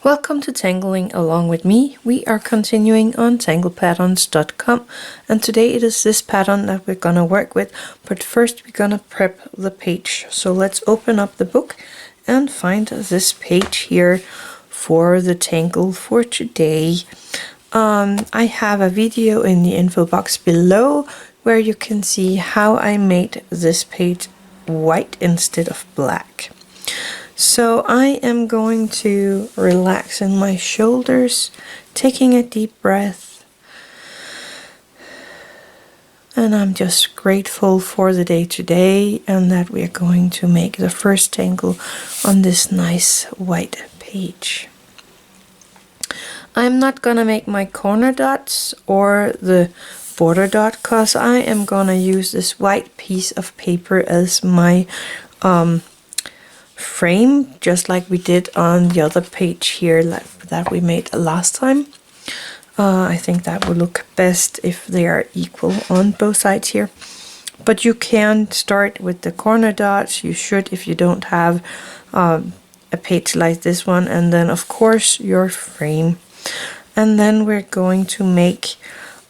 Welcome to Tangling along with me. We are continuing on tanglepatterns.com, and today it is this pattern that we're gonna work with, but first we're gonna prep the page. So let's open up the book and find this page here for the tangle for today. I have a video in the info box below where you can see how I made this page white instead of black. So I am going to relax in my shoulders, taking a deep breath. And I'm just grateful for the day today and that we are going to make the first tangle on this nice white page. I'm not gonna make my corner dots or the border dot because I am gonna use this white piece of paper as my frame, just like we did on the other page here that we made last time. I think that would look best if they are equal on both sides here. But you can start with the corner dots. You should if you don't have a page like this one, and then of course your frame. And then we're going to make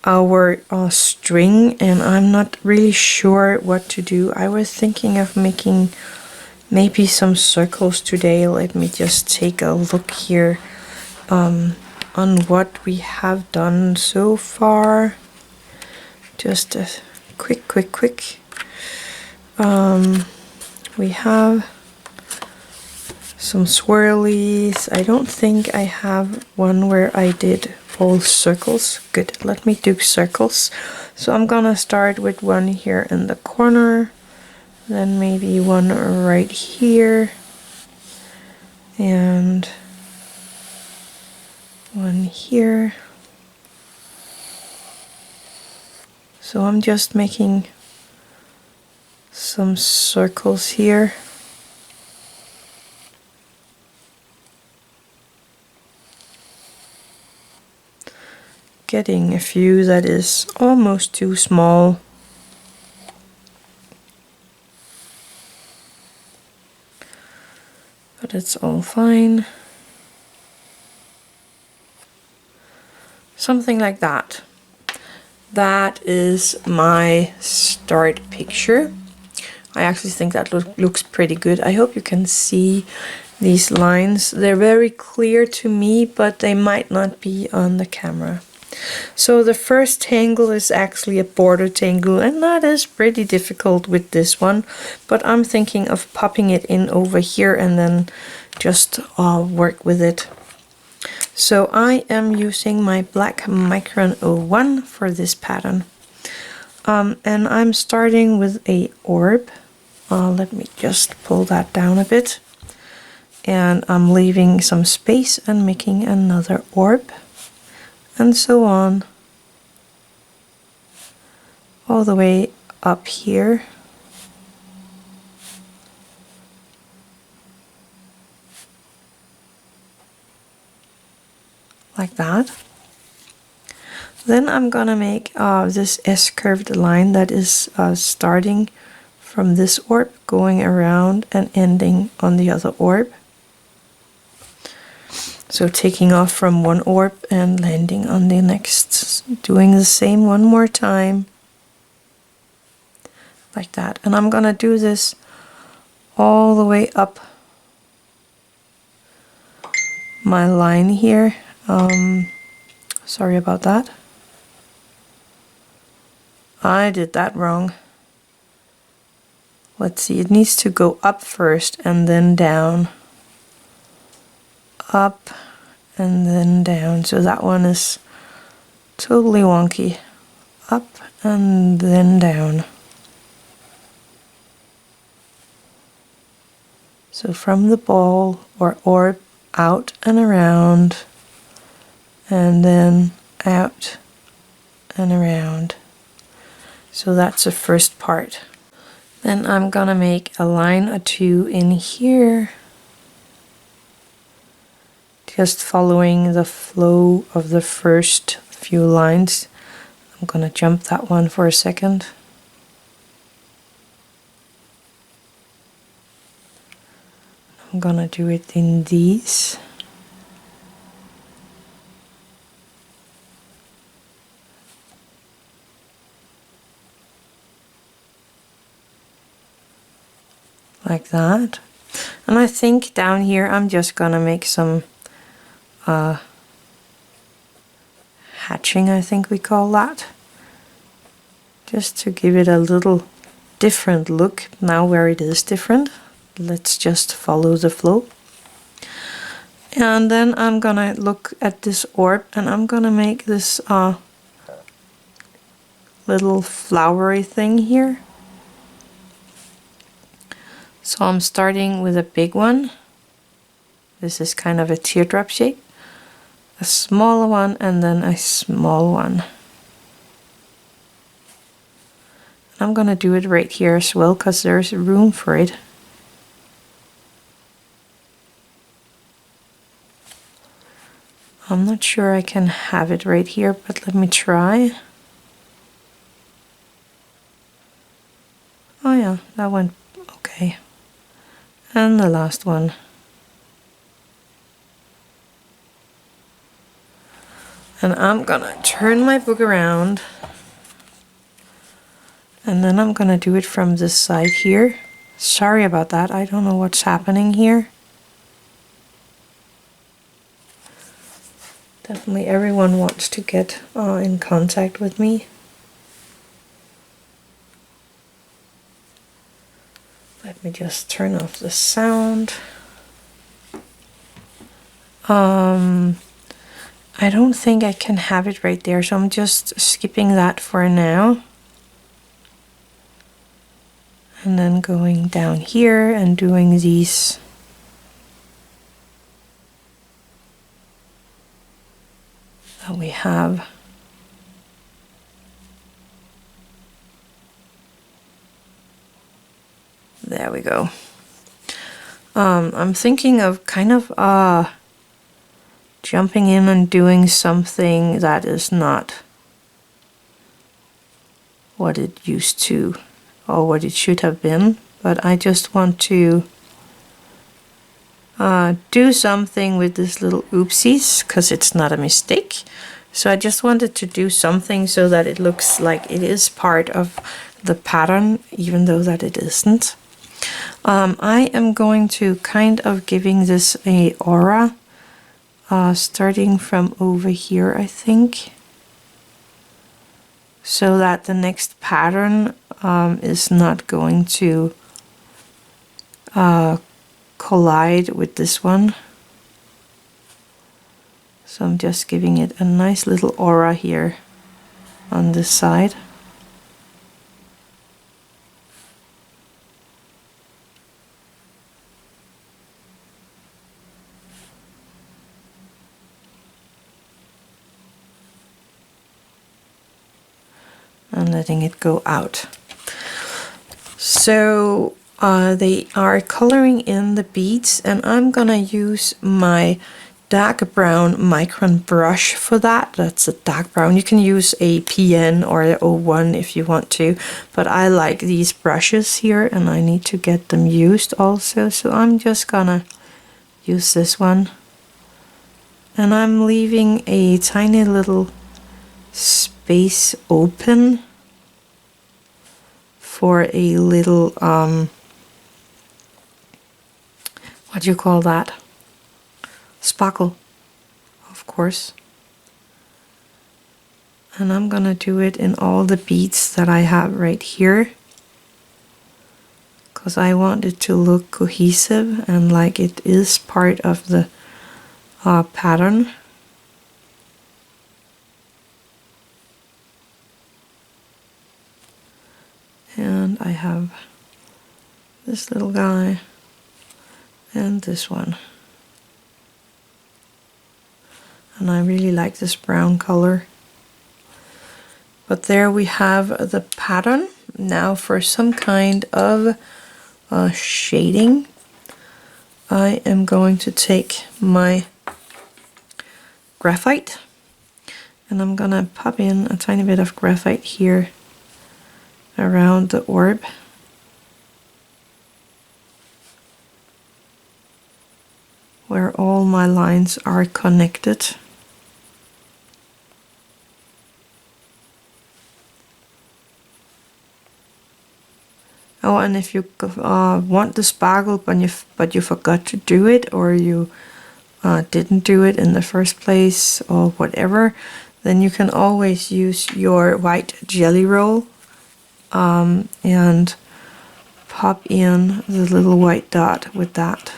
our string, and I'm not really sure what to do. I was thinking of making maybe some circles today. Let me just take a look here on what we have done so far. Just a quick. We have some swirlies. I don't think I have one where I did all circles. Good, let me do circles. So I'm gonna start with one here in the corner. Then maybe one right here, and one here. So I'm just making some circles here. Getting a few that is almost too small. But it's all fine. Something like that. That is my start picture. I actually think that looks pretty good. I hope you can see these lines. They're very clear to me, but they might not be on the camera. So the first tangle is actually a border tangle, and that is pretty difficult with this one, but I'm thinking of popping it in over here and then just work with it. So I am using my black micron 01 for this pattern, and I'm starting with a orb. Let me just pull that down a bit, and I'm leaving some space and making another orb. And so on, all the way up here. Like that. Then I'm gonna make this S-curved line that is starting from this orb, going around and ending on the other orb. So taking off from one orb and landing on the next, doing the same one more time, like that. And I'm gonna do this all the way up my line here. Sorry about that. I did that wrong. Let's see, it needs to go up first and then down. Up and then down. So that one is totally wonky. Up and then down. So from the ball or orb out and around, and then out and around. So that's the first part. Then I'm gonna make a line or two in here, just following the flow of the first few lines. I'm gonna jump that one for a second. I'm gonna do it in these. like that. And I think down here I'm just gonna make some hatching, I think we call that. Just to give it a little different look now where it is different. Let's just follow the flow. And then I'm gonna look at this orb and I'm gonna make this little flowery thing here. So I'm starting with a big one. This is kind of a teardrop shape. A smaller one and then a small one. I'm gonna do it right here as well because there's room for it. I'm not sure I can have it right here, but let me try. Oh yeah, that went okay. And the last one. And I'm gonna turn my book around. And then I'm gonna do it from this side here. Sorry about that, I don't know what's happening here. Definitely everyone wants to get in contact with me. Let me just turn off the sound. I don't think I can have it right there, so I'm just skipping that for now. And then going down here and doing these that we have. There we go. I'm thinking of kind of jumping in and doing something that is not what it used to or what it should have been, but I just want to do something with this little oopsies because it's not a mistake. So I just wanted to do something so that it looks like it is part of the pattern, even though that it isn't. I am going to kind of giving this a aura, starting from over here, I think, so that the next pattern is not going to collide with this one. So I'm just giving it a nice little aura here on this side. And letting it go out. So they are coloring in the beads, and I'm gonna use my dark brown micron brush for that. That's a dark brown. You can use a PN or a 01 if you want to, but I like these brushes here and I need to get them used also, so I'm just gonna use this one. And I'm leaving a tiny little space open for a little what do you call that? Sparkle, of course. And I'm gonna do it in all the beads that I have right here, because I want it to look cohesive and like it is part of the pattern. And I have this little guy and this one. And I really like this brown color. But there we have the pattern. Now for some kind of shading, I am going to take my graphite and I'm gonna pop in a tiny bit of graphite here around the orb. Where all my lines are connected. Oh, and if you want the sparkle but you forgot to do it, or you didn't do it in the first place or whatever, then you can always use your white jelly roll and pop in the little white dot with that.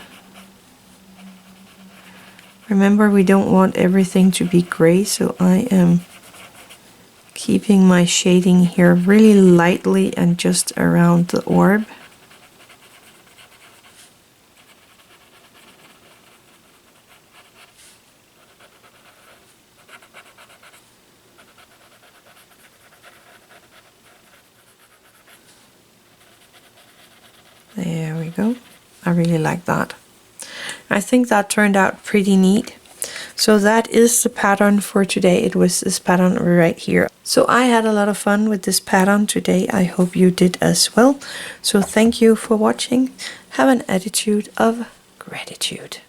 Remember, we don't want everything to be gray, so I am keeping my shading here really lightly and just around the orb. There we go. I really like that. I think that turned out pretty neat. So that is the pattern for today. It was this pattern right here. So I had a lot of fun with this pattern today. I hope you did as well. So thank you for watching. Have an attitude of gratitude.